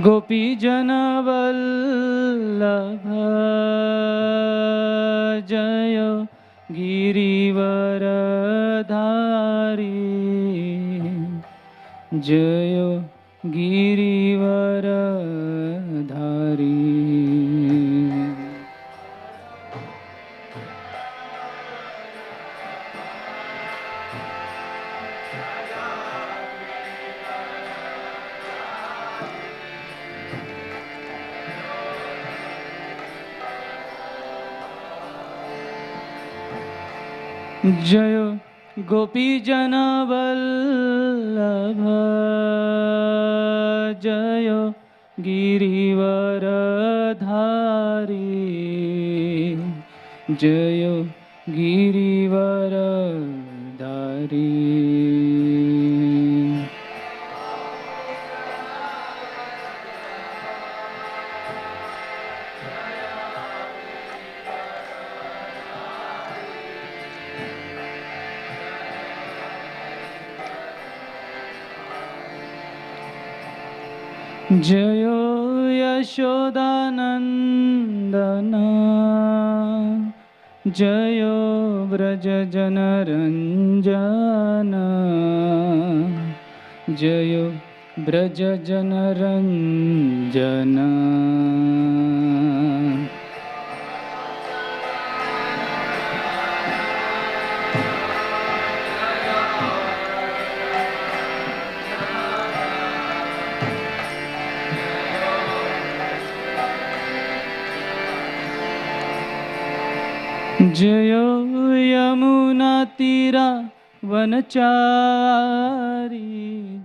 गोपीजनवल्लभ जय गिरिवरधारी जय गिरिवरधारी। जय गोपीजनवल्लभ जय गिरिवरधारी जय गिरिवरधारी। जय यशोदानंदन जय व्रजजनरंजन जय व्रजजनरंजन। जय यमुना तीरा वनचारी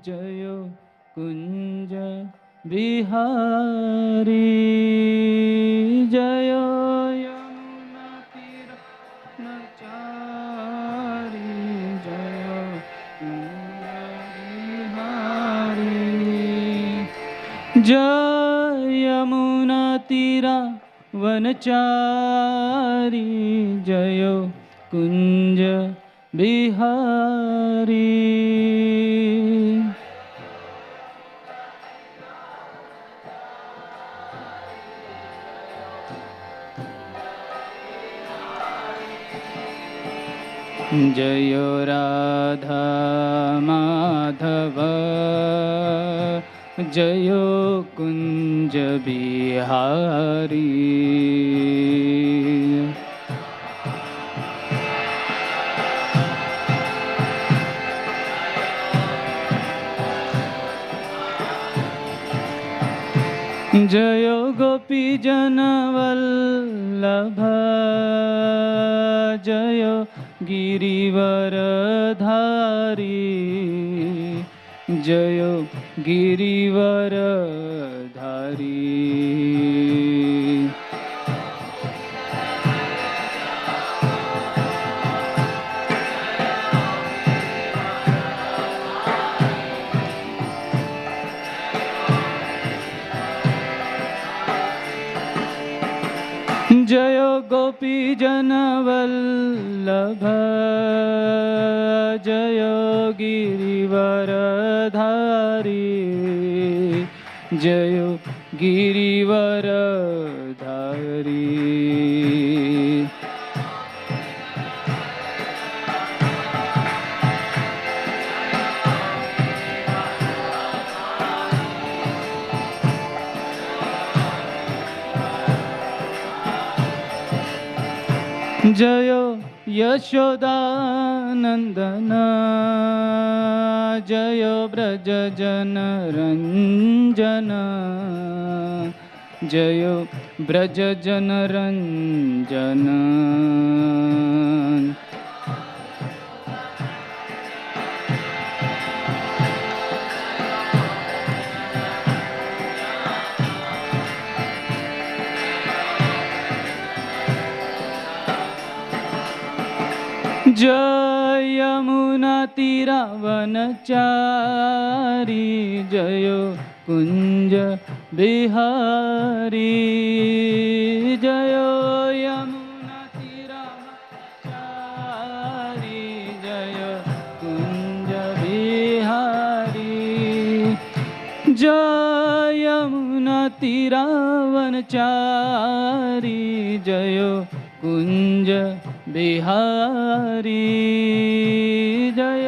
जय कुंज बिहारी जय यमुना तीरा वनचारी जय कुंज बिहारी जय यमुना तीरा वनचारी जय कुंज बिहारी। जय राधा माधव जय कुंज बिहारी जय गोपीजनवल्लभ जय गिरिवरधारी जय गिरिवरधारी। जय गोपीजनवल्लभ जय गिरिवरधारी जय गिरिवरधारी। जय यशोदानंदन जय व्रजजनरंजन जय व्रजजनरंजन जय यमुना तीरा वनचारी जय कुंज बिहारी जय यमुना तीरा वनचारी जय कुंज बिहारी जय यमुना वनचारी जय कुंज बिहारी जय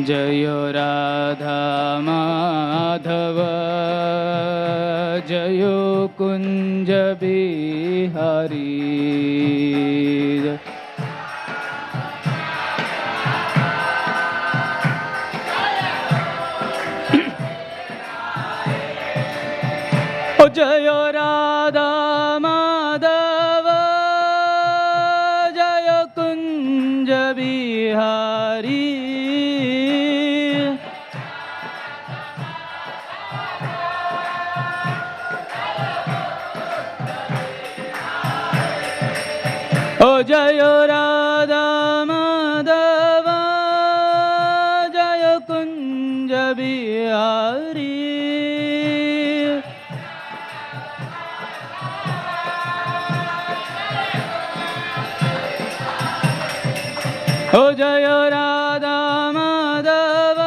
जय राधा माधव जय कुंज बिहारी जय राधा माधव जय कुंज बिहारी ओ जय राधा माधव जय कुंज बिहारी ओ जय राधा माधव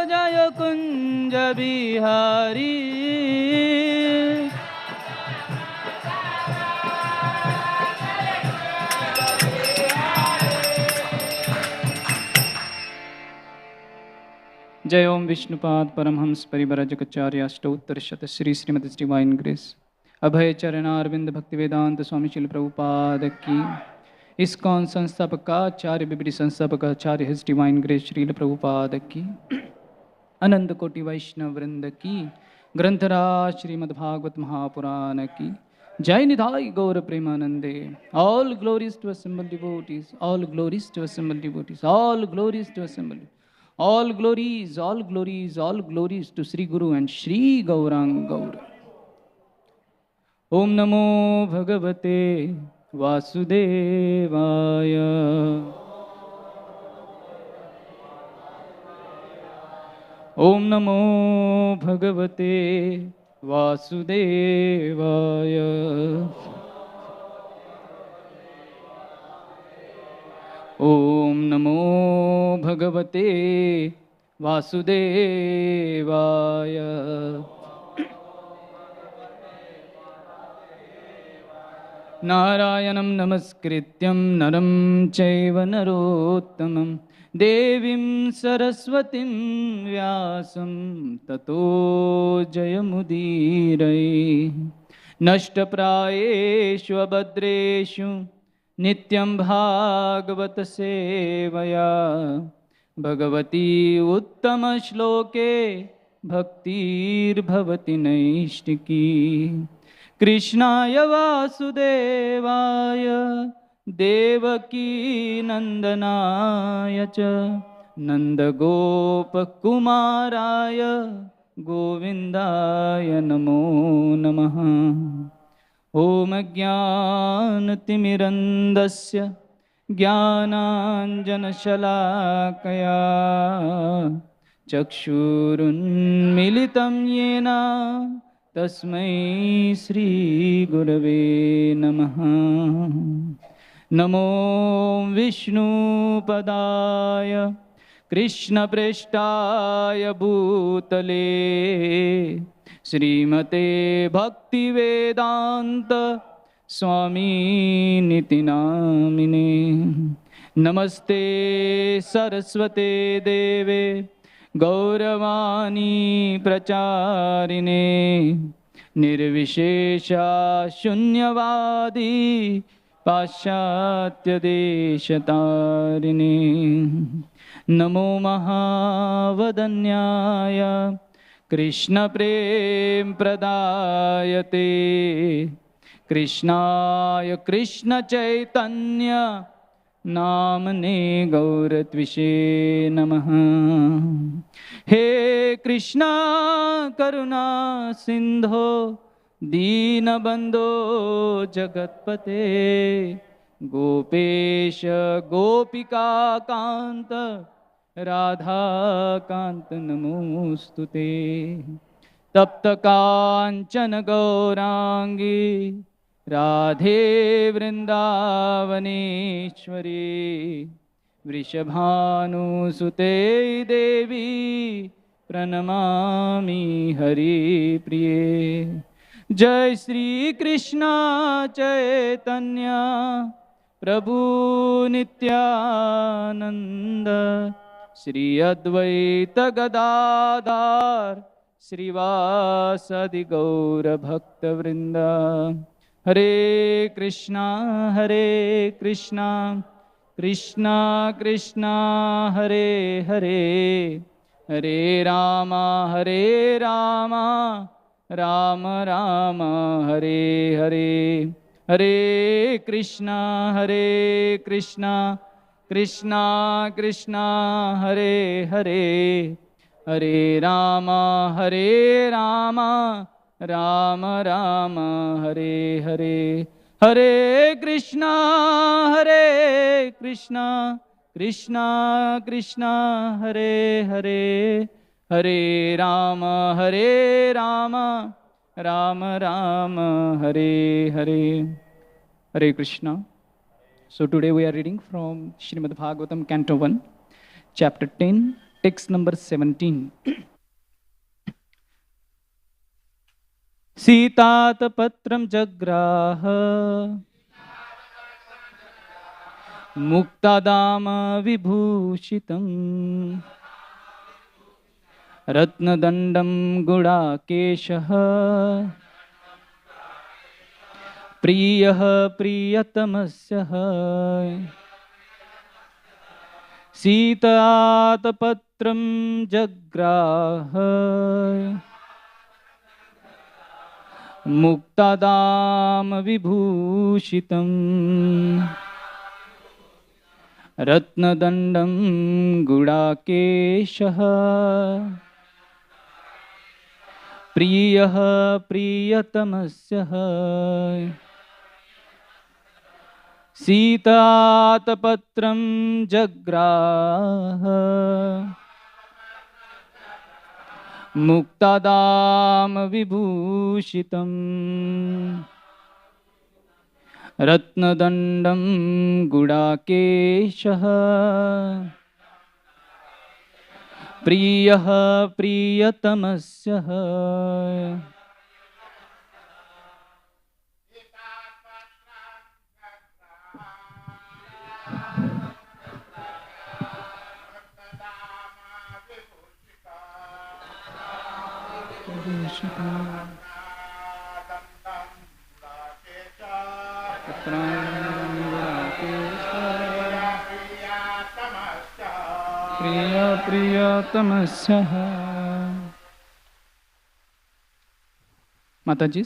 जय कुंज बिहारी जय ओम विष्णुपाद परमहंस परिव्राजकाचार्य अष्टोत्तरशत श्री श्रीमद डिवाइन ग्रेस अभय चरणारविंद भक्ति वेदांत स्वामी शिल प्रभुपाद की ISKCON संस्थापकाचार्य विबरी संस्थापकाचार्य his divine grace Srila Prabhupada की अनंत कोटि वैष्णव वृंद की ग्रंथराज श्रीमद् भागवत महापुराण की जय निधाय गौर प्रेमानंदे all glories to assemble devotees all glories to assemble devotees all glories to assemble all glories to Sri Guru and Sri Gaurang Gaur. Om Namo Bhagavate Vasudevaya. Om Namo Bhagavate Vasudevaya. Om Namo Bhagavate Vasudevaya. Narayanam namaskrityam naram chaiva narottamam devim saraswatim vyasam tato jayamudirai nashtaprayeshu abhadreshu नित्यं भागवत सेवया भगवती उत्तम श्लोके भक्तिर्भवति नैष्टिकी कृष्णाय वासुदेवाय देवकी नंदनाय च नंदगोपकुमाराय गोविन्दाय नमो नमः। ओम ज्ञानतिमिरन्दस्य ज्ञानाञ्जनशलाकया चक्षुरुन्मिलितं येन तस्मै श्रीगुरवे नमः। नमो विष्णुपदाय कृष्णप्रेष्ठाय भूतले श्रीमते भक्तिवेदांत स्वामीनिति नामिने। नमस्ते सरस्वते देवे गौरवाणी प्रचारिणे निर्विशेषा शून्यवादी पाश्चात्यदेशतारिणे। नमो महावदन्याय कृष्ण प्रेम प्रदायते कृष्णाय कृष्ण चैतन्य नामने गौरत्विषे नमः। हे कृष्णा करुणा सिंधो दीनबंधो जगत्पते गोपेश गोपिका कांत राधा कांत नमोस्तुते। तप्त कांचन गौरांगी राधे वृन्दावनेश्वरी वृषभानुसुते देवी प्रणमामि हरिप्रिये। जय श्री कृष्ण चैतन्य प्रभु नित्यानंद, श्री अद्वैत गदाधर श्रीवासदि गौर भक्तवृंद। हरे कृष्णा कृष्णा कृष्णा हरे हरे, हरे राम राम राम हरे हरे। हरे कृष्णा कृष्णा कृष्णा हरे हरे, हरे राम राम राम हरे हरे। हरे कृष्णा कृष्णा कृष्णा हरे हरे, हरे Ram Ram Ram Hare Hare. Hare Krishna. So today we are reading from Srimad Bhagavatam, Canto 1, Chapter 10, text number 17. Sita Patram Jagraha Muktadama Vibhushitam Ratnadandam Gudakeshaha प्रियः प्रियतमस्यः सीतातपत्रं जग्राह मुक्तादाम विभूषितं रत्नदण्डं गुडाकेशः प्रियः प्रियतमस्यः सीतातपत्रं जग्राह मुक्तादाम विभूषितं रत्नदण्डं गुडाकेशः प्रियः प्रियतमस्यः। प्रियतमस्यः। माताजी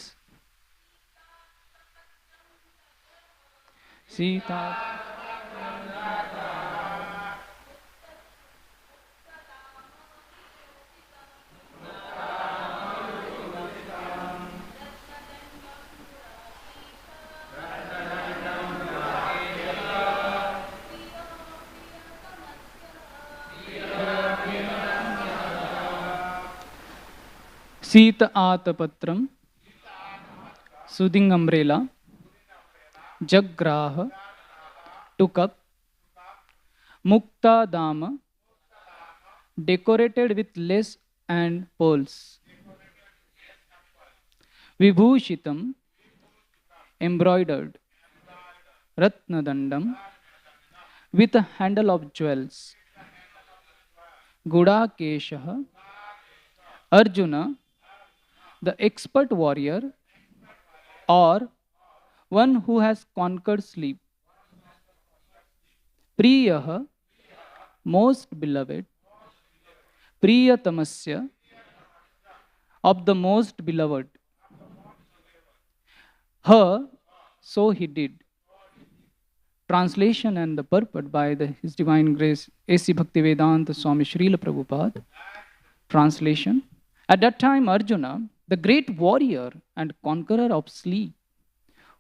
Sita Sita Atapatram, soothing umbrella, Jagraha, took up, Mukta Dama, decorated with lace and pearls, Vibhushitam, embroidered, Ratnadandam, with a handle of jewels, Gudakeshaha, Arjuna, the expert warrior or one who has conquered sleep. Priyaha, most beloved. Priyatamasya, of the most beloved. Her, so he did. Translation and the purport by His Divine Grace A.C. Bhaktivedanta Swami Srila Prabhupada. Translation. At that time, Arjuna, the great warrior and conqueror of sleep,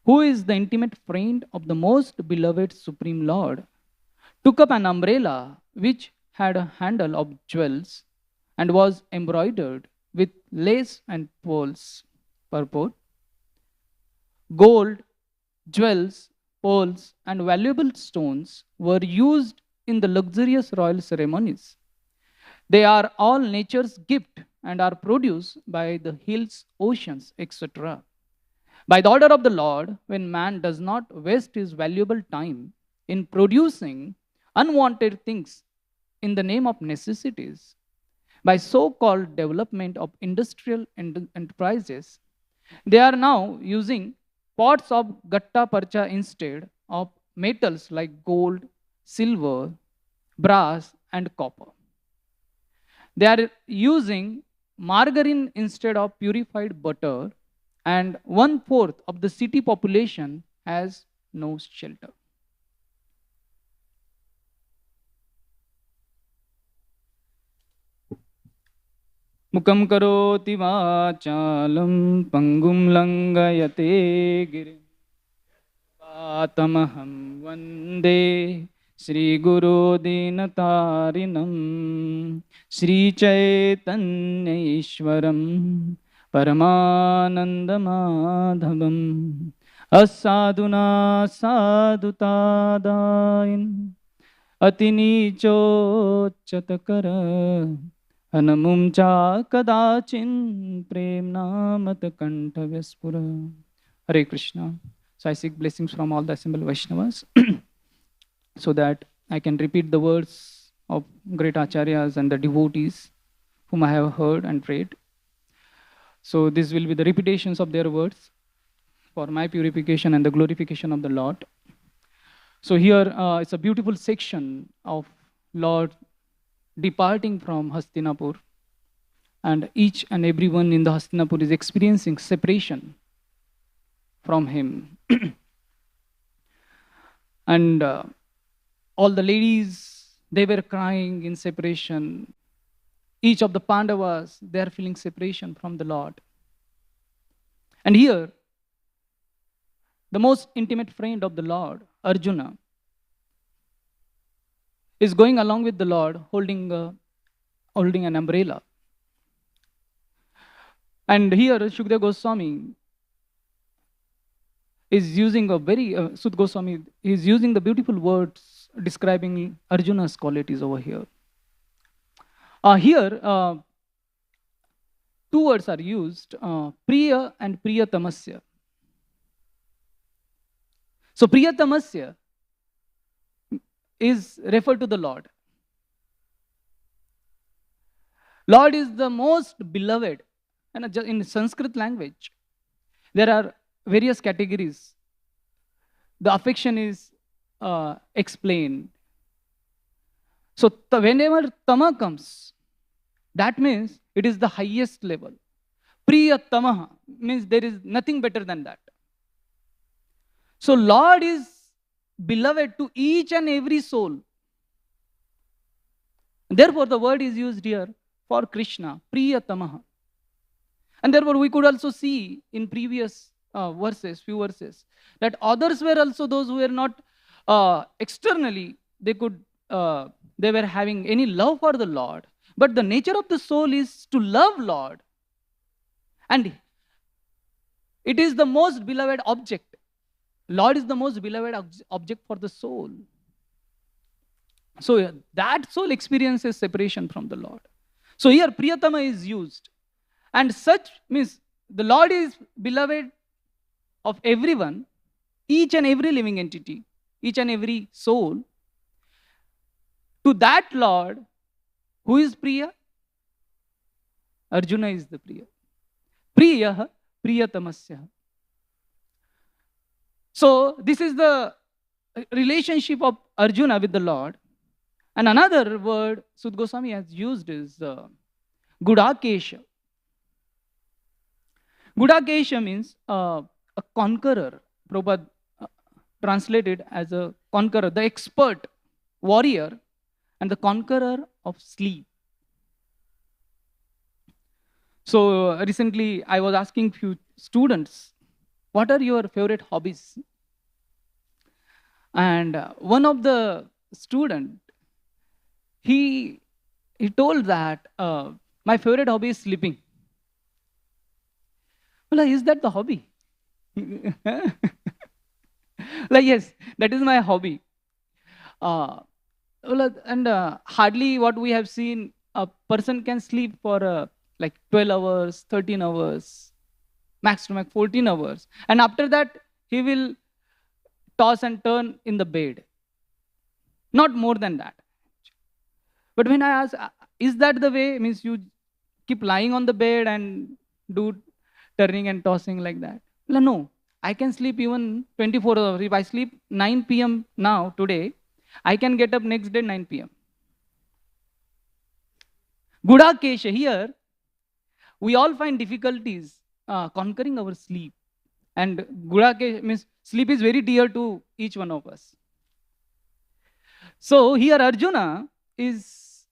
who is the intimate friend of the most beloved Supreme Lord, took up an umbrella which had a handle of jewels and was embroidered with lace and pearls. Purport. Gold jewels, pearls, and valuable stones were used in the luxurious royal ceremonies. They are all nature's gift and are produced by the hills, oceans, etc. By the order of the Lord, when man does not waste his valuable time in producing unwanted things in the name of necessities, by so called development of industrial enterprises, they are now using pots of gatta parcha instead of metals like gold, silver, brass, and copper. They are using margarine instead of purified butter, and one fourth of the city population has no shelter. Mukam karoti vachalam pangum langayate girim patamaham vande Shri Guru Dinatarinam Shri Chaitanya Ishwaram Paramananda Madhavam Asaduna Sadutadain Atinicho Chatakara Hanamum cha kadachin premnamata kantavyaspura. Hare Krishna. So I seek blessings from all the assembled Vaishnavas so that I can repeat the words of great acharyas and the devotees whom I have heard and prayed. So this will be the repetitions of their words for my purification and the glorification of the Lord. So here it's a beautiful section of Lord departing from Hastinapur, and each and everyone in the Hastinapur is experiencing separation from him. And all the ladies, they were crying in separation. Each of the Pandavas, they are feeling separation from the Lord. And here, the most intimate friend of the Lord, Arjuna, is going along with the Lord holding an umbrella. And here Shukdev Goswami is using a very, Sud Goswami is using the beautiful words describing Arjuna's qualities over here. Here, two words are used, Priya and Priyatamasya. So Priyatamasya is referred to the Lord. Lord is the most beloved. And in Sanskrit language, there are various categories. The affection is explained. So whenever Tama comes, that means it is the highest level. Priyatamaha means there is nothing better than that. So Lord is beloved to each and every soul. Therefore, the word is used here for Krishna, Priyatamaha. And therefore, we could also see in previous few verses, that others were also those who were not externally, they were having any love for the Lord. But the nature of the soul is to love Lord. And it is the most beloved object. Lord is the most beloved object for the soul. So that soul experiences separation from the Lord. So here Priyatama is used. And such means the Lord is beloved of everyone, each and every living entity, each and every soul. To that Lord, who is Priya? Arjuna is the Priya. Priya Priyatamasya. So this is the relationship of Arjuna with the Lord. And another word Sud Goswami has used is Gudakesha. Gudakesha means a conqueror. Prabhupada translated as a conqueror, the expert warrior and the conqueror of sleep. So recently I was asking few students, what are your favorite hobbies? And one of the student, he told that my favorite hobby is sleeping. Well, is that the hobby? Like, yes, that is my hobby. And hardly what we have seen, a person can sleep for like 12 hours, 13 hours, max to max 14 hours. And after that, he will toss and turn in the bed. Not more than that. But when I ask, is that the way? Means you keep lying on the bed and do turning and tossing like that? Well, no, I can sleep even 24 hours. If I sleep 9 p.m. now, today, I can get up next day 9 p.m. Gudakesha, here, we all find difficulties conquering our sleep. And Gudakesha means sleep is very dear to each one of us. So here Arjuna is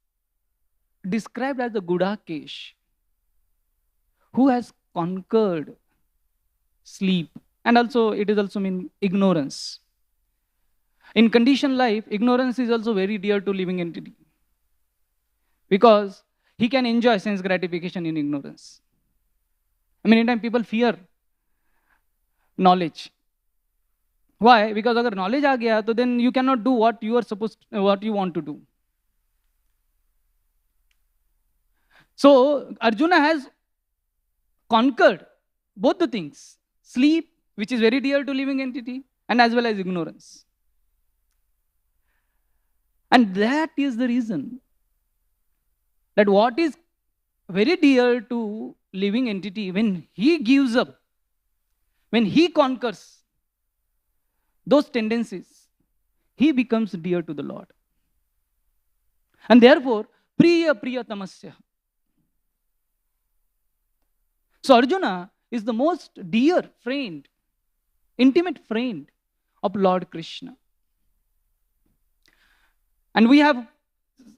described as the Gudakesh, who has conquered sleep. And also it is also mean ignorance. In conditioned life, ignorance is also very dear to living entity, because he can enjoy sense gratification in ignorance. Many times people fear knowledge. Why? Because agar knowledge aa gaya, तो then you cannot do what you want to do. So Arjuna has conquered both the things: sleep, which is very dear to living entity, and as well as ignorance. And that is the reason that what is very dear to living entity, when he gives up, when he conquers those tendencies, he becomes dear to the Lord. And therefore, Priyatamasya. So Arjuna is the most dear friend, intimate friend of Lord Krishna. And we have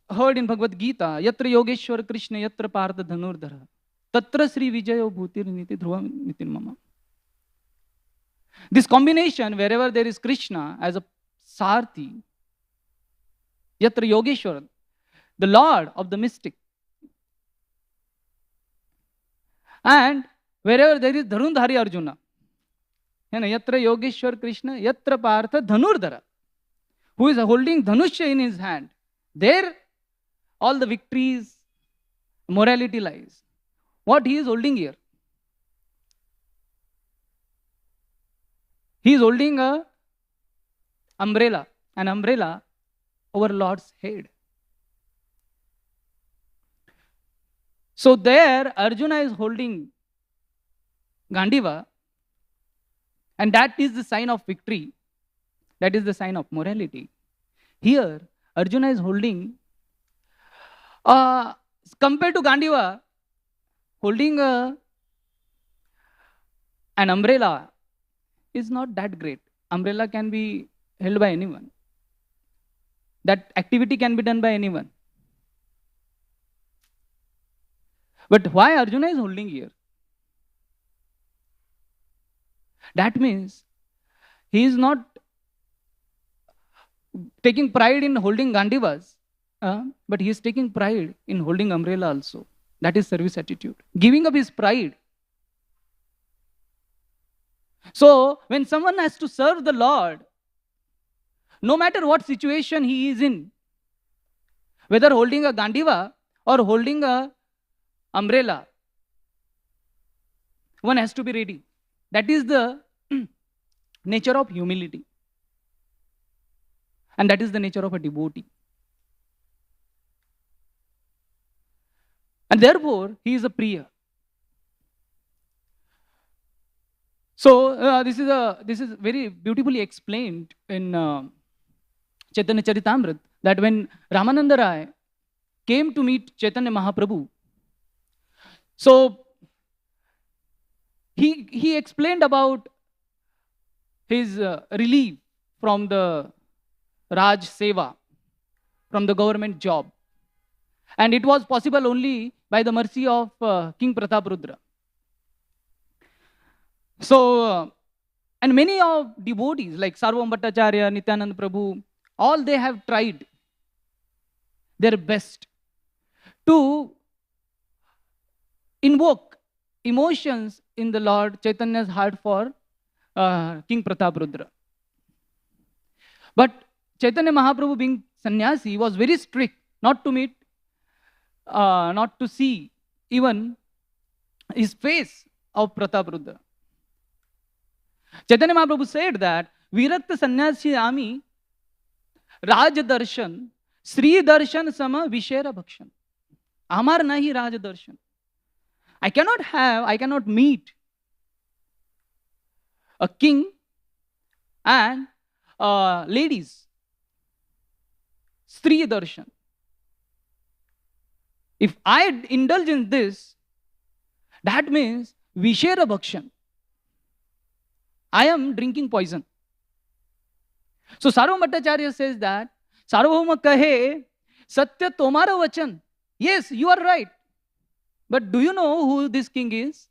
heard in Bhagavad Gita, Yatra Yogeshwar Krishna, Yatra Partha Dhanurdhara, Tatra Sri Vijayo Bhutir Niti Dhruva Nitin Mama. This combination, wherever there is Krishna as a Sarthi, Yatra Yogeshwar, the Lord of the mystic, and wherever there is Dharundhari Arjuna, Yatra Yogeshwar Krishna, Yatra Partha Dhanurdhara, who is holding Dhanushya in his hand, there all the victories, morality lies. What he is holding here? He is holding an umbrella over Lord's head. So there Arjuna is holding Gandiva, and that is the sign of victory. That is the sign of morality. Here Arjuna is holding, compared to Gandiva, holding an umbrella is not that great. Umbrella can be held by anyone. That activity can be done by anyone. But why Arjuna is holding here? That means he is not taking pride in holding Gandivas, but he is taking pride in holding umbrella also. That is service attitude. Giving up his pride. So when someone has to serve the Lord, no matter what situation he is in, whether holding a Gandiva or holding a umbrella, one has to be ready. That is the nature of humility. And that is the nature of a devotee. And therefore, he is a Priya. So this is very beautifully explained in Chaitanya Charitamrita, that when Ramananda Rai came to meet Chaitanya Mahaprabhu, so he explained about his relief from the Raj Seva, from the government job. And it was possible only by the mercy of King Prataprudra. So, and many of devotees like Sarvam Bhattacharya, Nityananda Prabhu, all they have tried their best to invoke emotions in the Lord Chaitanya's heart for King Prataprudra. But Chaitanya Mahaprabhu, being sannyasi, was very strict not to meet, not to see even his face of Prataprudra. Chaitanya Mahaprabhu said that Virakta Sannyasi Ami Raj Darshan Sri Darshan Sama Vishera Bhakshan. Amar nahi Raj Darshan. I cannot meet a king and ladies. Sri Darshan. If I indulge in this, that means Vishera Bhakshan. I am drinking poison. So Sarvabhauma Bhattacharya says that Sarvabhauma kahe Satya tomara vachan. Yes, you are right. But do you know who this king is?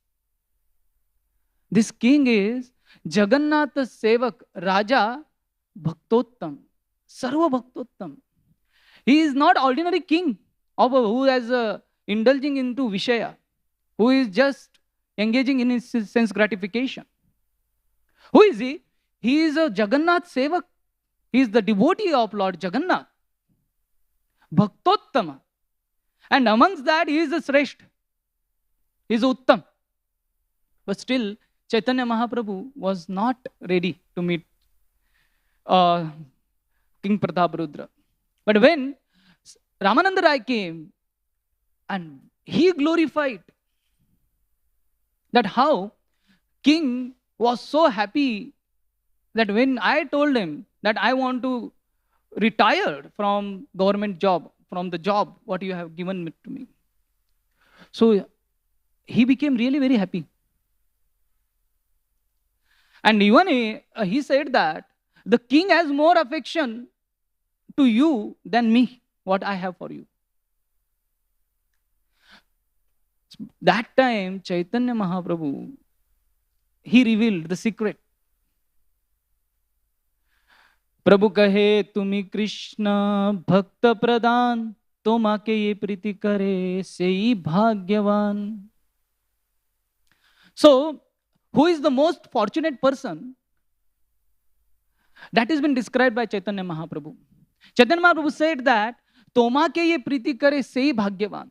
This king is Jagannath Sevak Raja Bhaktottam. Sarva Bhaktottam. He is not ordinary king who is indulging into Vishaya, who is just engaging in his sense gratification. Who is he? He is a Jagannath Sevak. He is the devotee of Lord Jagannath. Bhaktottama. And amongst that, he is the Sresht. He is Uttam. But still, Chaitanya Mahaprabhu was not ready to meet King Prataprudra. But when Ramananda Rai came and he glorified that how king was so happy that when I told him that I want to retire from government job, from the job what you have given to me. So he became really very happy. And even he said that the king has more affection to you than me, what I have for you. That time, Chaitanya Mahaprabhu, he revealed the secret. Prabhu kahe tumi Krishna bhakta pradhan, toma ke ye priti kare sei bhagyavan. So, who is the most fortunate person? That has been described by Chaitanya Mahaprabhu. Chaitanya Mahaprabhu said that toma ke ye priti kare sei bhagyavan.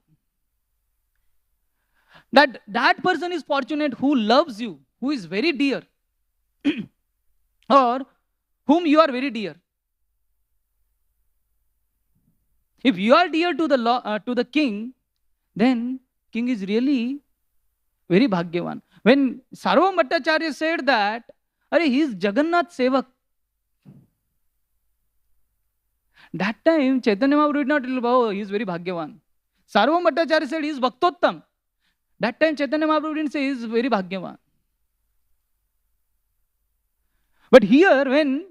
That person is fortunate who loves you, who is very dear, or whom you are very dear. If you are dear to the king, then king is really very bhagyavan. When Sarvabhauma Bhattacharya said that, he is Jagannath Sevak. That time, Chaitanya Mahaprabhu did not tell, he is very bhagyavan. Sarvabhauma Bhattacharya said he is Bhaktottam. That time, Chaitanya Mahaprabhu didn't say he is very bhagyavan. But here, when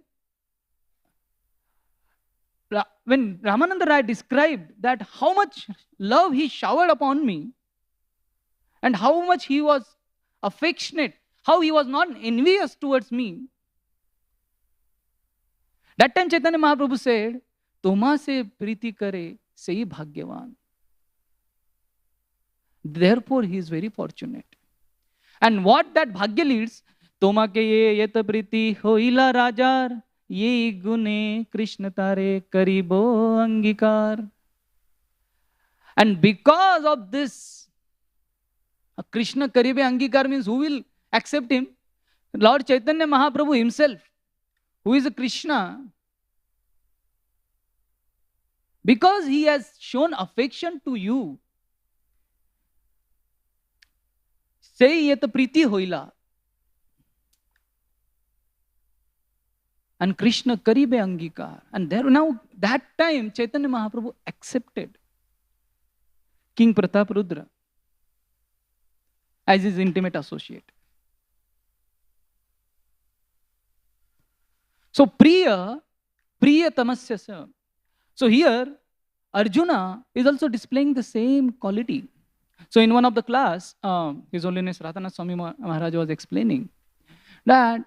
Ramananda Rai described that how much love he showered upon me and how much he was affectionate, how he was not envious towards me, that time Chaitanya Mahaprabhu said, Toma se priti kare sei bhagyavan. Therefore, he is very fortunate. And what that bhagya leads, Toma ke ye yata priti hoila rajar, ye gune Krishna tare karibo angikar. And because of this, Krishna karibe angikar means who will accept him? Lord Chaitanya Mahaprabhu himself, who is a Krishna. Because he has shown affection to you, say yet priti hoila. And Krishna karibe angikar. And there now, that time, Chaitanya Mahaprabhu accepted King Prataprudra as his intimate associate. So Priyatamasya. So here, Arjuna is also displaying the same quality. So in one of the class, His Holiness Radha Swami Maharaj was explaining that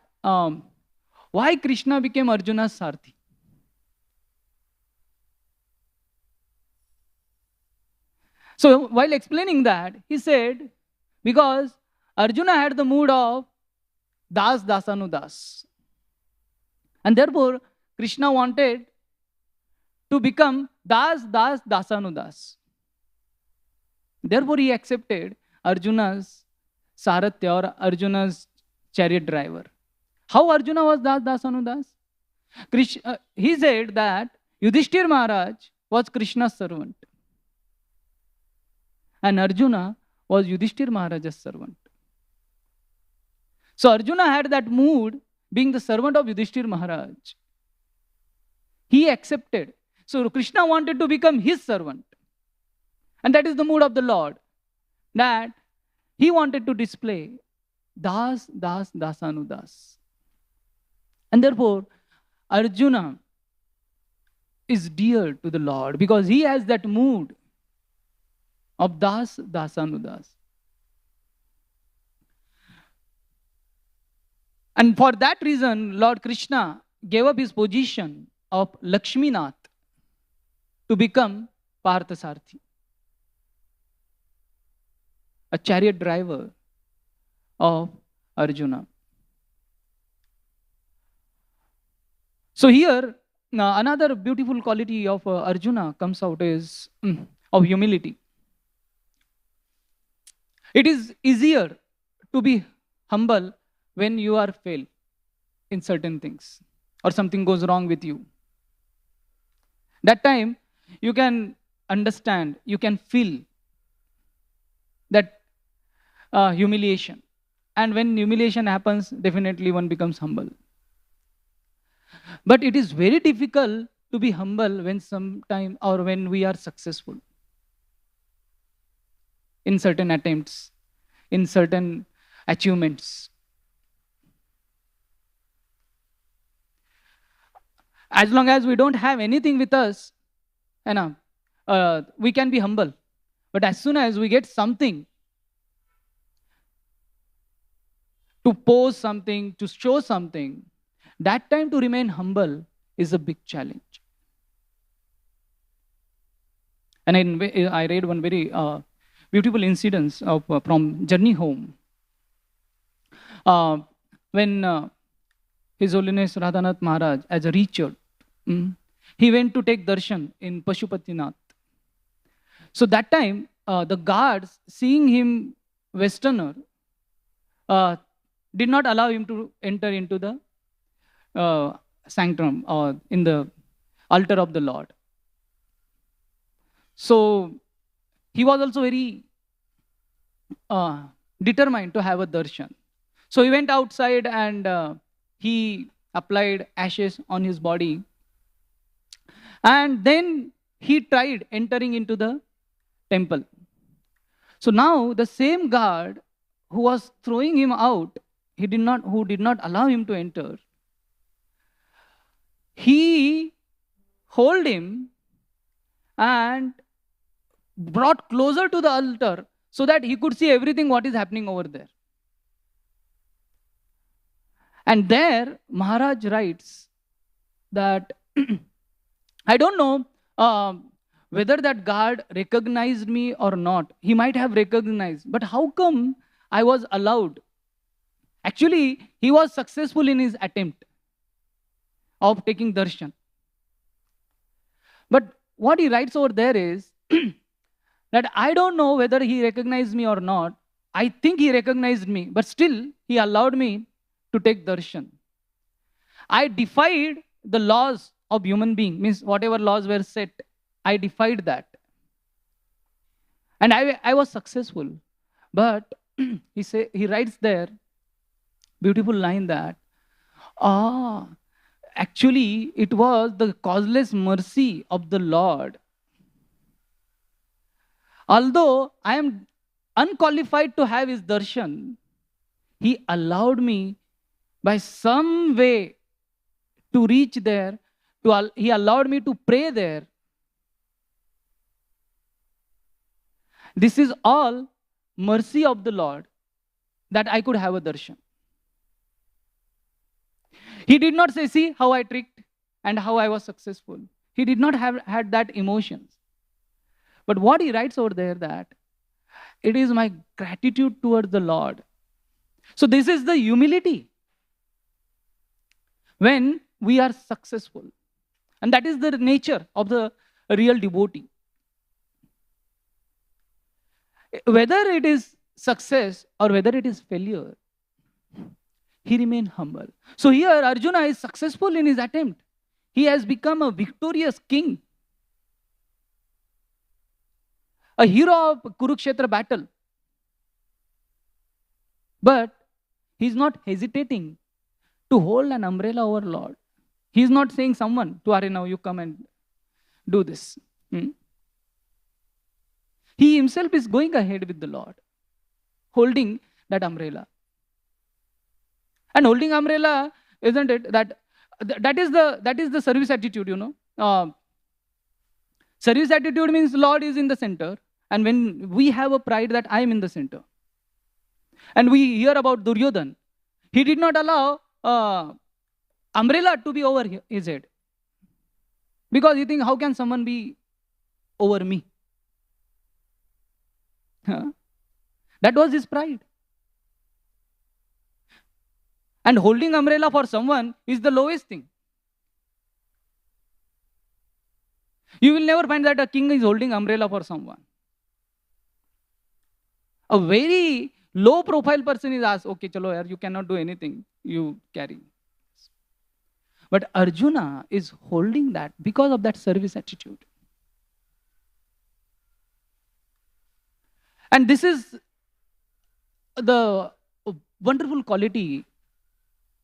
why Krishna became Arjuna's Sarthi. So while explaining that, he said, because Arjuna had the mood of Das Dasanudas. And therefore, Krishna wanted to become Dasanudas. Therefore, he accepted Arjuna's Sarthi or Arjuna's chariot driver. How Arjuna was Dasanudas? He said that Yudhishthir Maharaj was Krishna's servant. And Arjuna was Yudhishthir Maharaj's servant. So Arjuna had that mood, being the servant of Yudhishthir Maharaj. He accepted. So Krishna wanted to become his servant. And that is the mood of the Lord. That he wanted to display Dasanudas. And therefore, Arjuna is dear to the Lord because he has that mood of Dasanudas. And for that reason, Lord Krishna gave up his position of Lakshminath to become Parthasarthi, a chariot driver of Arjuna. So here, another beautiful quality of Arjuna comes out is of humility. It is easier to be humble when you are failed in certain things or something goes wrong with you. That time, you can understand, you can feel that humiliation. And when humiliation happens, definitely one becomes humble. But it is very difficult to be humble when sometime or when we are successful in certain attempts, in certain achievements. As long as we don't have anything with us, we can be humble. But as soon as we get something, to pose something, to show something, that time to remain humble is a big challenge. And I read one very beautiful incident from Journey Home. When His Holiness Radhanath Maharaj, as a Richard, he went to take darshan in Pashupatinath. So that time, the guards, seeing him Westerner, did not allow him to enter into the sanctum or in the altar of the Lord. So he was also very determined to have a darshan. So he went outside and he applied ashes on his body. And then he tried entering into the temple. So now the same guard who was throwing him out, who did not allow him to enter, he held him and brought closer to the altar so that he could see everything what is happening over there. And there Maharaj writes that I don't know whether that guard recognized me or not. He might have recognized, but how come I was allowed? Actually, he was successful in his attempt of taking darshan. But what he writes over there is that I don't know whether he recognized me or not. I think he recognized me, but still he allowed me to take darshan. I defied the laws of human being, means whatever laws were set, I defied that. And I was successful. But he writes there, beautiful line that, actually it was the causeless mercy of the Lord. Although I am unqualified to have his darshan, he allowed me by some way to reach there. He allowed me to pray there. This is all mercy of the Lord that I could have a darshan. He did not say, see how I tricked and how I was successful. He did not have had that emotions. But what he writes over there, that it is my gratitude towards the Lord. So this is the humility. When we are successful. And that is the nature of the real devotee. Whether it is success or whether it is failure, he remained humble. So here Arjuna is successful in his attempt. He has become a victorious king, a hero of Kurukshetra battle. But he is not hesitating to hold an umbrella over Lord. He is not saying someone to Are, now you come and do this. He himself is going ahead with the Lord, holding that umbrella. And holding umbrella, isn't it? That is the service attitude, you know. Service attitude means Lord is in the center. And when we have a pride that I am in the center. And we hear about Duryodhan. He did not allow umbrella to be over his head. Because he thinks, how can someone be over me? That was his pride. And holding umbrella for someone is the lowest thing. You will never find that a king is holding umbrella for someone. A very low profile person is asked, okay, chalo yaar, you cannot do anything, you carry. But Arjuna is holding that because of that service attitude. And this is the wonderful quality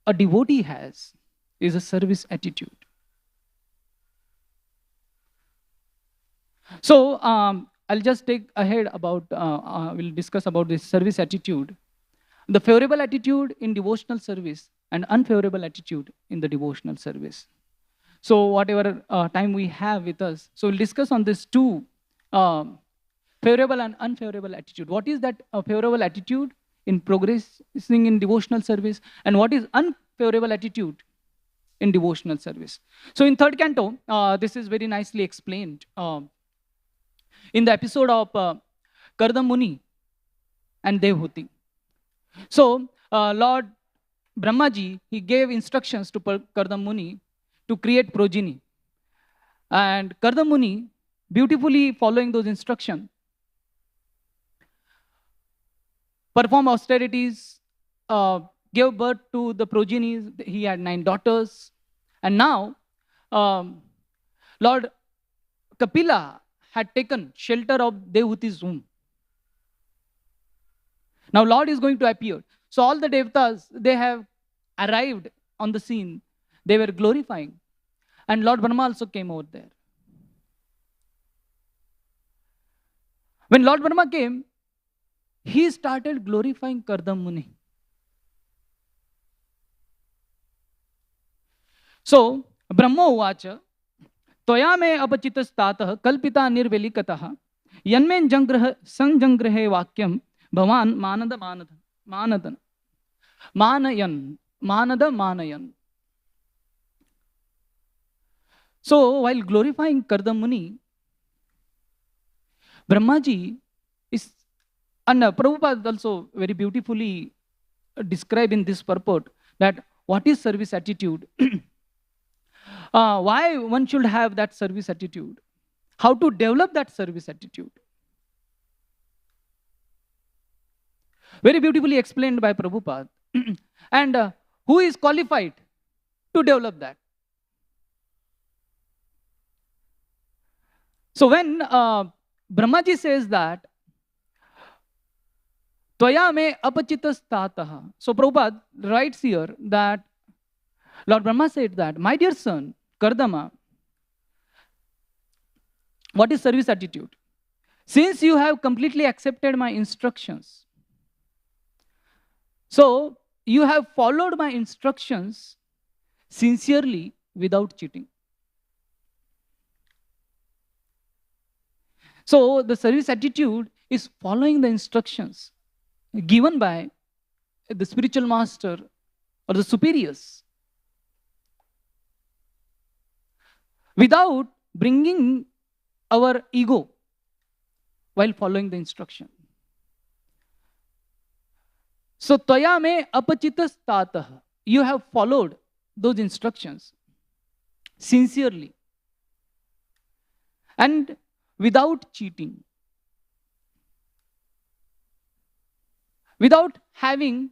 a devotee has, is a service attitude. So I'll just take ahead about, we'll discuss about this service attitude. The favorable attitude in devotional service and unfavorable attitude in the devotional service. So whatever time we have with us, so we'll discuss on these two favorable and unfavorable attitude. What is that favorable attitude in progressing in devotional service, and what is unfavorable attitude in devotional service? So in third canto, this is very nicely explained in the episode of Kardam Muni and Devhuti. So Lord Brahmaji, he gave instructions to Kardam Muni to create progeny. And Kardam Muni, beautifully following those instructions, performed austerities, gave birth to the progenies. He had 9 daughters. And now, Lord Kapila had taken shelter of Devhuti's womb. Now Lord is going to appear. So all the Devatas, they have arrived on the scene. They were glorifying. And Lord Brahma also came over there. When Lord Brahma came, he started glorifying Kardam Muni. So, Brahma uvacha, Toya me apachitastatah kalpita nirvelikatah yanmen sanjanggrahe vakyam bhavan manayan. So, while glorifying Kardam Muni, Brahmaji is, and Prabhupada also very beautifully described in this purport that what is service attitude, why one should have that service attitude, how to develop that service attitude. Very beautifully explained by Prabhupada. And who is qualified to develop that? So when Brahmaji says that, Tvaya me apachitas tataha. So Prabhupada writes here that Lord Brahma said that, my dear son, Kardama, what is service attitude? Since you have completely accepted my instructions, so you have followed my instructions sincerely without cheating. So the service attitude is following the instructions given by the spiritual master or the superiors without bringing our ego while following the instruction. So, Tvaya me apachitas tatah. You have followed those instructions. sincerely, and without cheating, without having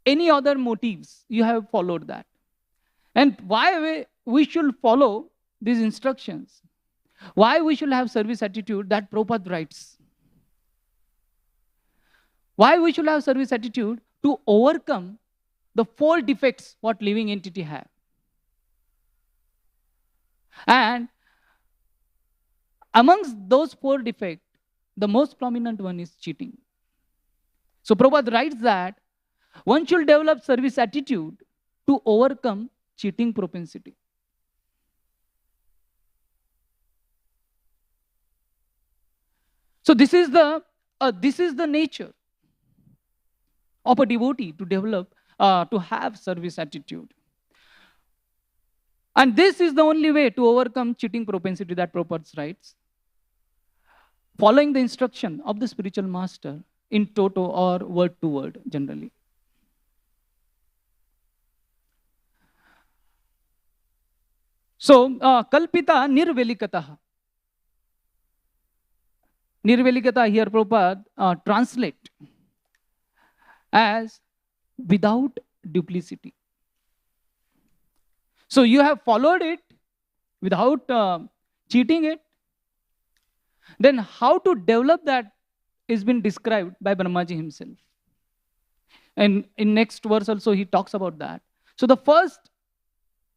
any other motives. You have followed that. And why we should follow these instructions? Why we should have service attitude? That Prabhupada writes. Why we should have service attitude? To overcome the 4 defects what living entity have. And amongst those 4 defects, the most prominent one is cheating. So Prabhupada writes that one should develop service attitude to overcome cheating propensity. So this is the nature of a devotee to develop, to have service attitude. And this is the only way to overcome cheating propensity, that Prabhupada writes. Following the instruction of the spiritual master in toto or word to word generally. So, kalpita nirvelikatah. Nirvelikata here Prabhupada translate as without duplicity. So you have followed it without cheating it. Then how to develop that is been described by Brahmaji himself. And in next verse also he talks about that. So the first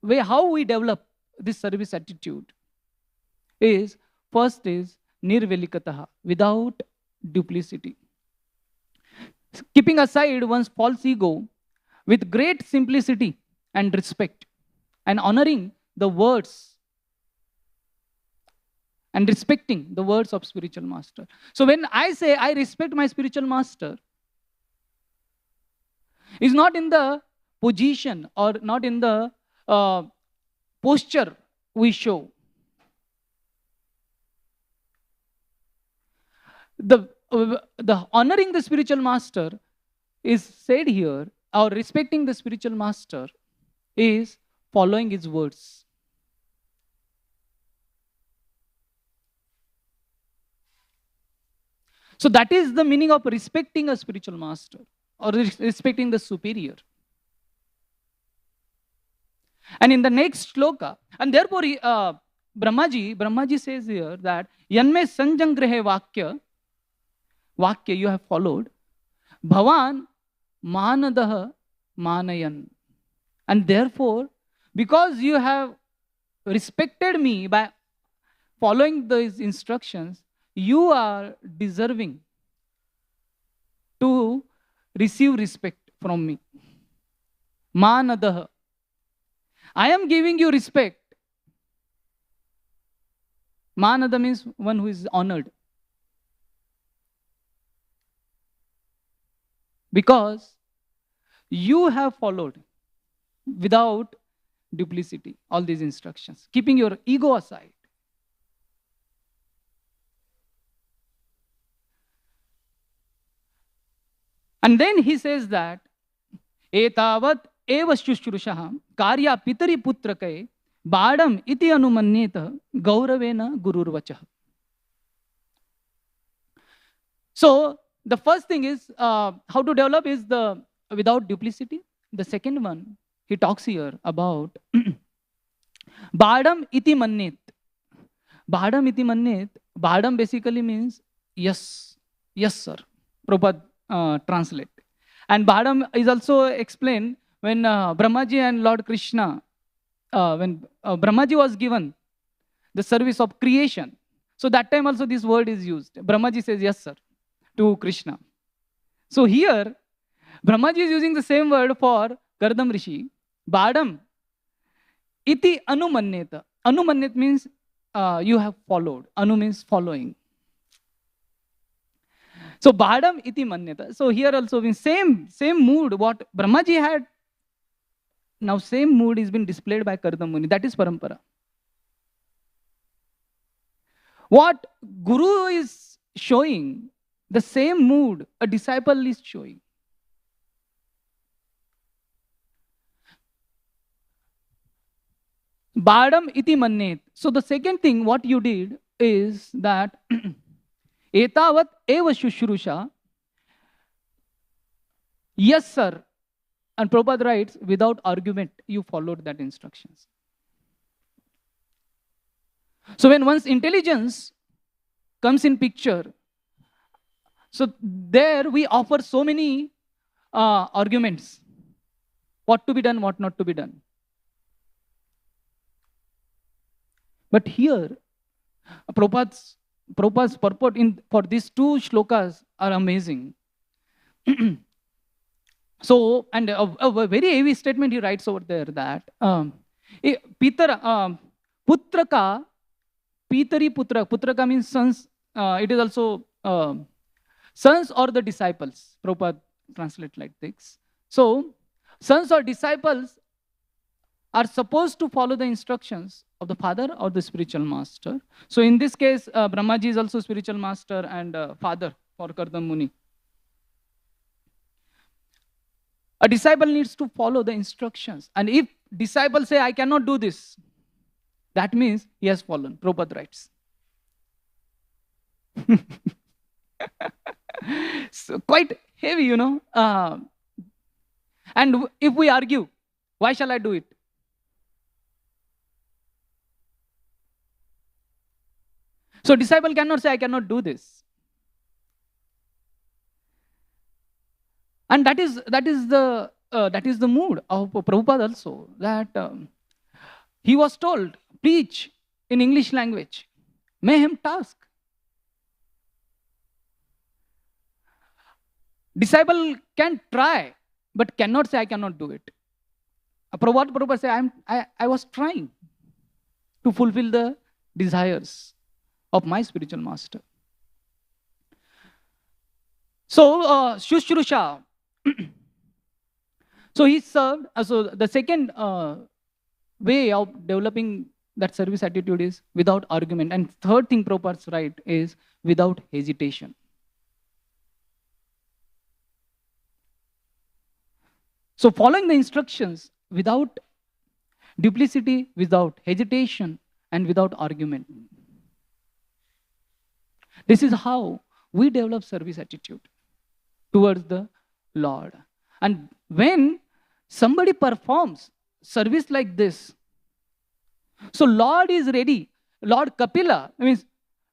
way how we develop this service attitude is, first is nirvelikataha, without duplicity. Keeping aside one's false ego with great simplicity and respect, and honoring the words and respecting the words of spiritual master. So when I say I respect my spiritual master, is not in the position or not in the posture we show. The honoring the spiritual master is said here, or respecting the spiritual master is following his words. So that is the meaning of respecting a spiritual master or respecting the superior. And in the next shloka, and therefore Brahmaji says here that yanme sanjangrehe vakya you have followed, bhavan manadah manayan. And therefore, because you have respected me by following these instructions, you are deserving to receive respect from me. Manadah. I am giving you respect. Manada means one who is honored. Because you have followed without duplicity all these instructions, keeping your ego aside. And then he says that etavat eva shushrushaha karya pitari putrakaye badam iti anumanyeta gauravena gururvachah. So the first thing is how to develop is the without duplicity. The second one he talks here about badam iti mannet. Badam iti mannet. Badam basically means yes, yes sir. Prabhupada translate. And badam is also explained when Brahmaji and Lord Krishna, when Brahmaji was given the service of creation. So that time also this word is used. Brahmaji says yes sir to Krishna. So here Brahmaji is using the same word for Gardam Rishi. Badam iti anumanyeta. Anumanyet means you have followed. Anu means following. So badam iti manyata. So here also in same mood what Brahmaji had, now same mood is been displayed by Kardam Muni. That is parampara. What Guru is showing, the same mood a disciple is showing. Badam iti mannet. So the second thing what you did is that etavat eva shushrusha. Yes, sir. And Prabhupada writes, without argument, you followed that instructions. So when one's intelligence comes in picture, so there we offer so many arguments. What to be done, what not to be done. But here, Prabhupada's purport for these two shlokas are amazing. So, and a very heavy statement he writes over there that putraka, pitari putra. Putraka means sons. It is also sons or the disciples. Prabhupada translate like this. So, sons or disciples are supposed to follow the instructions of the father or the spiritual master. So, in this case, Brahmaji is also spiritual master and father for Kardam Muni. A disciple needs to follow the instructions. And if disciples say, I cannot do this, that means he has fallen. Prabhupada writes. So quite heavy, you know. And if we argue, why shall I do it? So disciple cannot say, I cannot do this. And that is the mood of Prabhupada also, that he was told, preach in English language. Mayhem task. Disciple can try, but cannot say, I cannot do it. Prabhupada say, I was trying to fulfill the desires of my spiritual master. So, Shushrusha. So he served. So the second way of developing that service attitude is without argument. And third thing Prabhupada's right is without hesitation. So following the instructions without duplicity, without hesitation, and without argument. This is how we develop service attitude towards the Lord. And when somebody performs service like this, so Lord is ready. Lord Kapila, means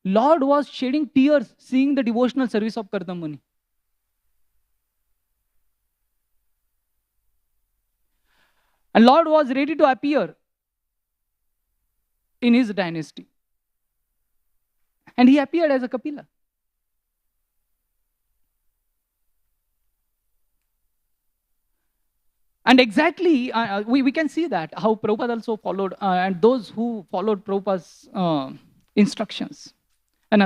Lord was shedding tears seeing the devotional service of Kardam Muni. And Lord was ready to appear in his dynasty. And he appeared as a Kapila. And exactly, we can see that, how Prabhupada also followed, and those who followed Prabhupada's instructions. And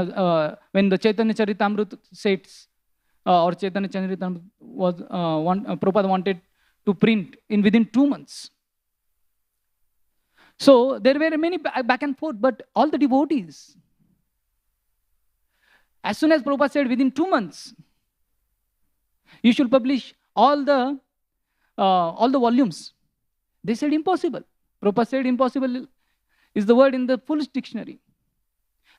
when the Chaitanya Charitamrita sets, or Chaitanya Charitamrita was, Prabhupada wanted to print within 2 months. So there were many back and forth, but all the devotees, as soon as Prabhupada said within 2 months, you should publish all the volumes, they said impossible. Prabhupada said impossible is the word in the full dictionary.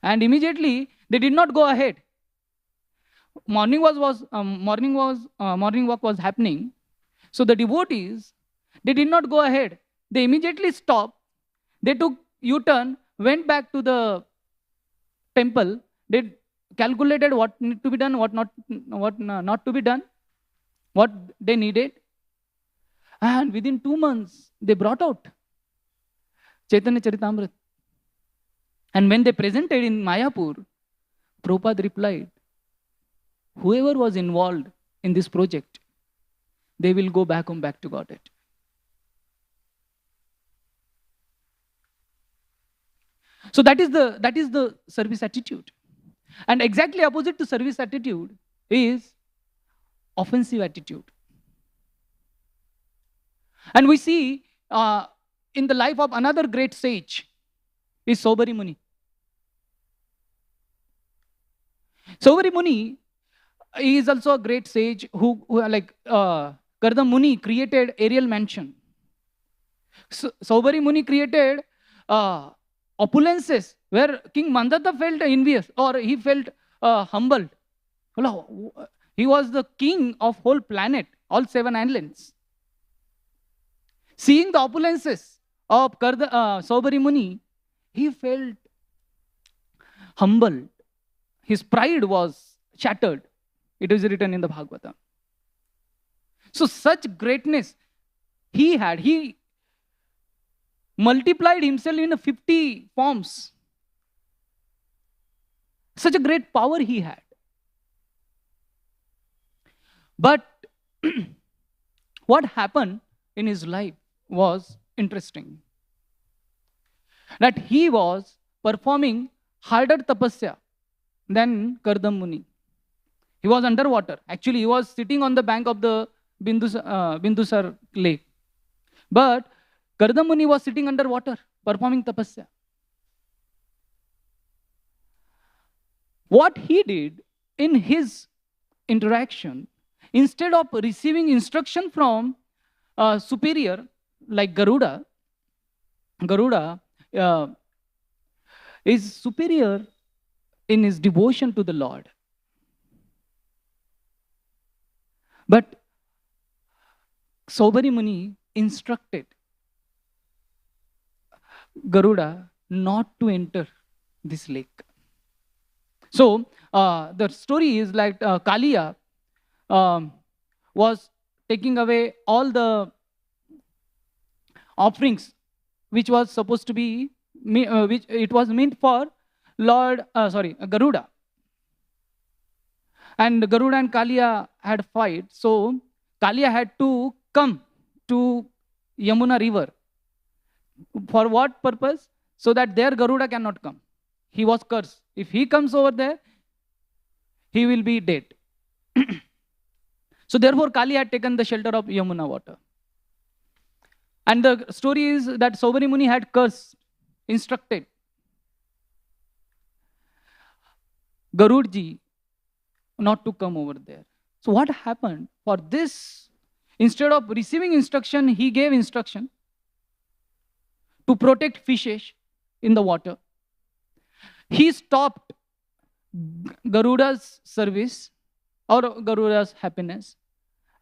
And immediately they did not go ahead. Morning walk was happening. So the devotees, they did not go ahead. They immediately stopped. They took U-turn, went back to the temple. They calculated what needed to be done, what not to be done, what they needed. And within 2 months, they brought out Chaitanya Charitamrita. And when they presented in Mayapur, Prabhupada replied, whoever was involved in this project, they will go back home, back to Godhead. So that is the service attitude. And exactly opposite to service attitude is offensive attitude. And we see in the life of another great sage is Saubhari Muni. Saubhari Muni is also a great sage who like Kardam Muni created aerial mansion. So, Saubhari Muni created opulences where King Mandata felt envious, or he felt humbled. He was the king of whole planet, all 7 islands. Seeing the opulences of Saubhari Muni, he felt humbled. His pride was shattered. It is written in the Bhagavatam. So such greatness he had. He multiplied himself in 50 forms. Such a great power he had. But what happened in his life was interesting. That he was performing harder tapasya than Kardam Muni. He was underwater. Actually, he was sitting on the bank of the Bindusar lake. But Kardam Muni was sitting underwater, performing tapasya. What he did in his interaction, instead of receiving instruction from superior like Garuda is superior in his devotion to the Lord. But Saubhari Muni instructed Garuda not to enter this lake. So the story is like Kaliya was taking away all the offerings which was supposed to be, which it was meant for Garuda. And Garuda and Kaliya had fight. So Kaliya had to come to Yamuna river. For what purpose? So that there Garuda cannot come. He was cursed. If he comes over there, he will be dead. So therefore Kaliya had taken the shelter of Yamuna water. And the story is that Saubhari Muni had cursed, instructed Garudji not to come over there. So what happened? For this, instead of receiving instruction, he gave instruction to protect fishes in the water. He stopped Garuda's service or Garuda's happiness.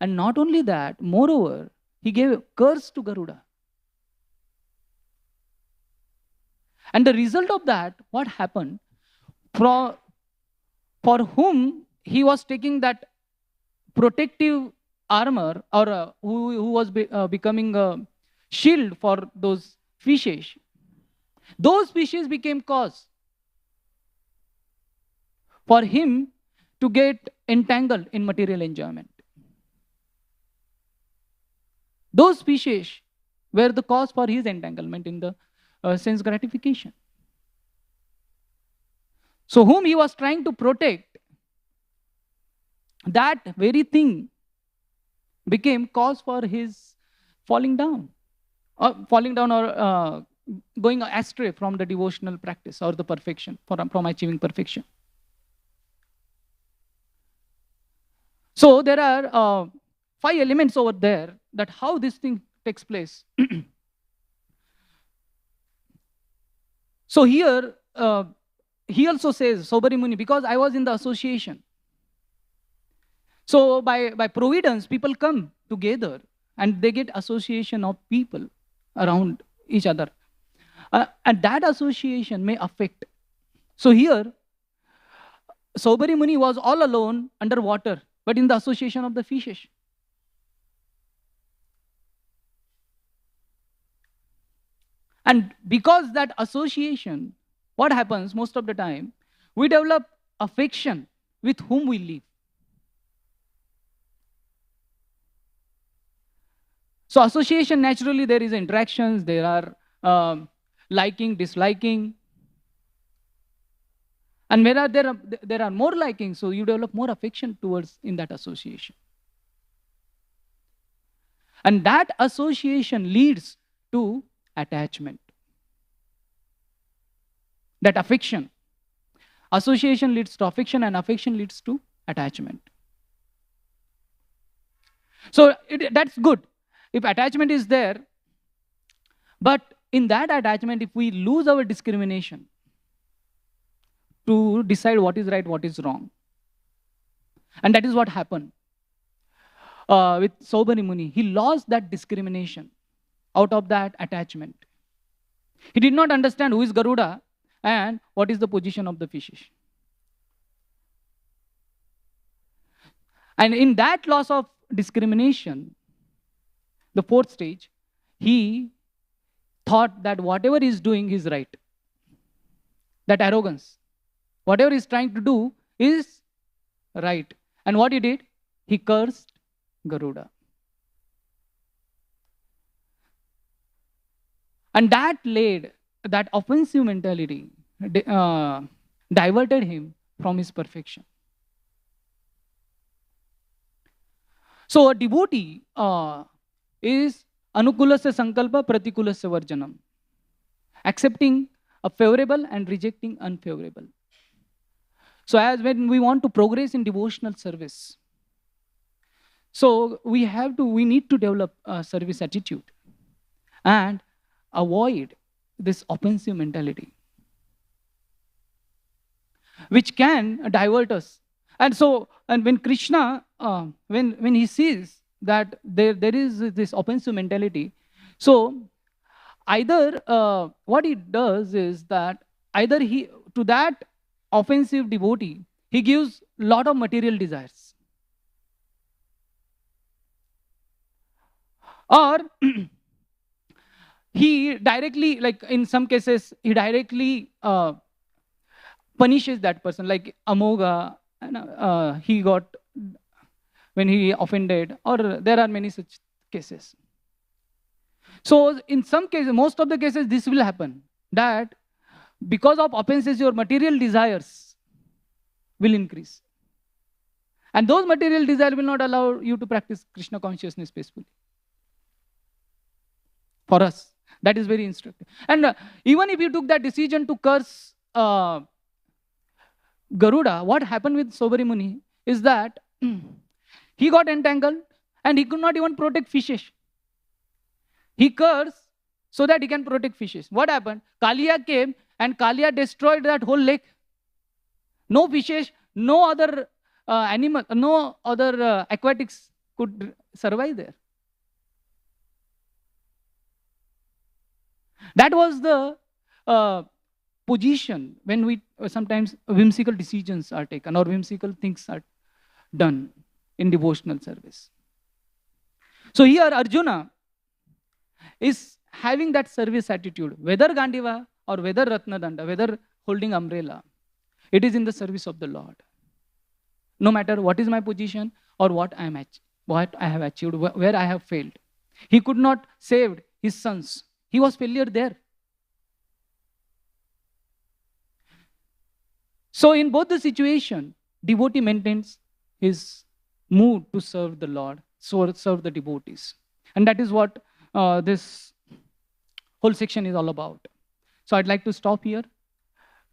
And not only that, moreover, he gave a curse to Garuda. And the result of that, what happened? For whom he was taking that protective armor, or who was becoming a shield for those fishes, those fishes became cause for him to get entangled in material enjoyment. Those fishes were the cause for his entanglement in the sense gratification. So whom he was trying to protect, that very thing became cause for his falling down or going astray from the devotional practice or the perfection, from achieving perfection. So there are 5 elements over there that how this thing takes place. So here, he also says, Saubhari Muni, because I was in the association. So by providence, people come together and they get association of people around each other. And that association may affect. So here, Saubhari Muni was all alone underwater, but in the association of the fishes. And because that association, what happens most of the time, we develop affection with whom we live. So association, naturally there is interactions, there are liking, disliking. And where there are more liking, so you develop more affection towards in that association. And that association leads to attachment. That affection. Association leads to affection, and affection leads to attachment. So that's good if attachment is there. But in that attachment, if we lose our discrimination to decide what is right, what is wrong, and that is what happened with Saubhari Muni. He lost that discrimination out of that attachment. He did not understand who is Garuda and what is the position of the fishes. And in that loss of discrimination, the fourth stage, he thought that whatever he is doing is right. That arrogance. Whatever he is trying to do is right. And what he did? He cursed Garuda. And that offensive mentality diverted him from his perfection. So a devotee is anukulasya sankalpa pratikulasya varjanam, accepting a favorable and rejecting unfavorable. So as when we want to progress in devotional service, so we need to develop a service attitude and avoid this offensive mentality, which can divert us. And when Krishna, when he sees that there is this offensive mentality, so either what he does is that either to that offensive devotee, he gives lot of material desires, or he directly, like in some cases, he directly punishes that person, like Amoga, he got when he offended, or there are many such cases. So in some cases, most of the cases, this will happen, that because of offenses, your material desires will increase. And those material desires will not allow you to practice Krishna consciousness peacefully. For us, that is very instructive. And even if you took that decision to curse Garuda, what happened with Saubhari Muni is that he got entangled and he could not even protect fishes. He cursed so that he can protect fishes. What happened? Kaliya came and Kaliya destroyed that whole lake. No fishes, no other animal, no other aquatics could survive there. That was the position when we sometimes whimsical decisions are taken or whimsical things are done in devotional service. So here Arjuna is having that service attitude, whether Gandiva or whether Ratnadanda, whether holding umbrella, it is in the service of the Lord. No matter what is my position or what I have achieved, where I have failed. He could not save his sons. He was failure there. So in both the situation, devotee maintains his mood to serve the Lord, serve the devotees. And that is what this whole section is all about. So I'd like to stop here.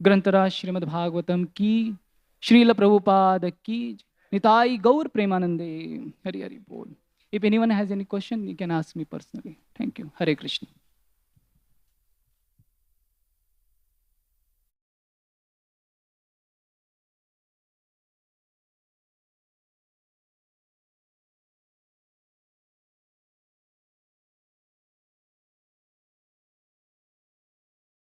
Grantara Srimad Bhagavatam ki, Srila Prabhupada ki, Nitai Gaur Premanande, Hari Hari Bol. If anyone has any question, you can ask me personally. Thank you. Hare Krishna.